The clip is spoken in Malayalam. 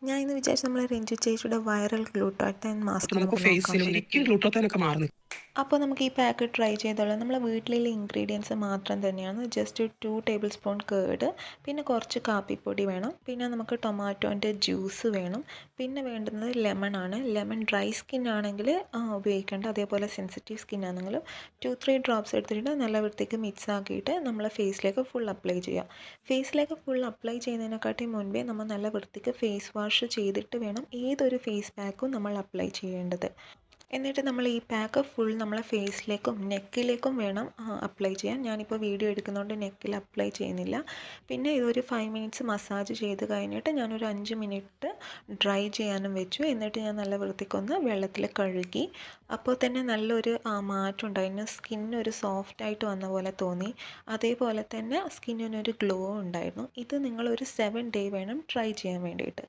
ഞാൻ ഇന്ന് വിചാരിച്ചു നമ്മളെ രഞ്ജു ചേച്ചിയുടെ വൈറൽ ഗ്ലൂട്ടാത്തൈൻ മാസ്ക് നമുക്ക് നമുക്ക് നോക്കാം. ഫേസിലും നെക്കിൽ ഗ്ലൂട്ടോത്തൈനൊക്കെ മാറുന്നു. അപ്പോൾ നമുക്ക് ഈ പാക്ക് ട്രൈ ചെയ്തോളാം. നമ്മളെ വീട്ടിലുള്ള ഇൻഗ്രീഡിയൻസ് മാത്രം തന്നെയാണ്. ജസ്റ്റ് 2 ടേബിൾ സ്പൂൺ കേർഡ്, പിന്നെ കുറച്ച് കാപ്പിപ്പൊടി വേണം, പിന്നെ നമുക്ക് ടൊമാറ്റോൻ്റെ ജ്യൂസ് വേണം, പിന്നെ വേണ്ടുന്നത് ലെമൺ ആണ്. ലെമൺ ഡ്രൈ സ്കിൻ ആണെങ്കിൽ ഉപയോഗിക്കേണ്ട, അതേപോലെ സെൻസിറ്റീവ് സ്കിൻ ആണെങ്കിൽ 2-3 ഡ്രോപ്സ് എടുത്തിട്ട് നല്ല വൃത്തിക്ക് മിക്സ് ആക്കിയിട്ട് നമ്മളെ ഫേസിലേക്ക് ഫുൾ അപ്ലൈ ചെയ്യാം. ഫേസിലേക്ക് ഫുൾ അപ്ലൈ ചെയ്യുന്നതിനെക്കാട്ടി മുൻപേ നമ്മൾ നല്ല വൃത്തിക്ക് ഫേസ് വാഷ് ചെയ്തിട്ട് വേണം ഏതൊരു ഫേസ് പാക്കും നമ്മൾ അപ്ലൈ ചെയ്യേണ്ടത്. എന്നിട്ട് നമ്മൾ ഈ പാക്ക് ഫുൾ നമ്മളെ ഫേസിലേക്കും നെക്കിലേക്കും വേണം അപ്ലൈ ചെയ്യാൻ. ഞാനിപ്പോൾ വീഡിയോ എടുക്കുന്നതുകൊണ്ട് നെക്കിൽ അപ്ലൈ ചെയ്യുന്നില്ല. പിന്നെ ഇതൊരു 5 മിനിറ്റ്സ് മസാജ് ചെയ്ത് കഴിഞ്ഞിട്ട് ഞാനൊരു 5 മിനിറ്റ് ഡ്രൈ ചെയ്യാനും വെച്ചു. എന്നിട്ട് ഞാൻ നല്ല വൃത്തിക്കൊന്ന് വെള്ളത്തിൽ കഴുകി. അപ്പോൾ തന്നെ നല്ലൊരു മാറ്റം ഉണ്ടായിരുന്നു. സ്കിന്നൊരു സോഫ്റ്റായിട്ട് വന്ന പോലെ തോന്നി. അതേപോലെ തന്നെ സ്കിന്നിനൊരു ഗ്ലോ ഉണ്ടായിരുന്നു. ഇത് നിങ്ങളൊരു 7 ഡേ വേണം ട്രൈ ചെയ്യാൻ വേണ്ടിയിട്ട്.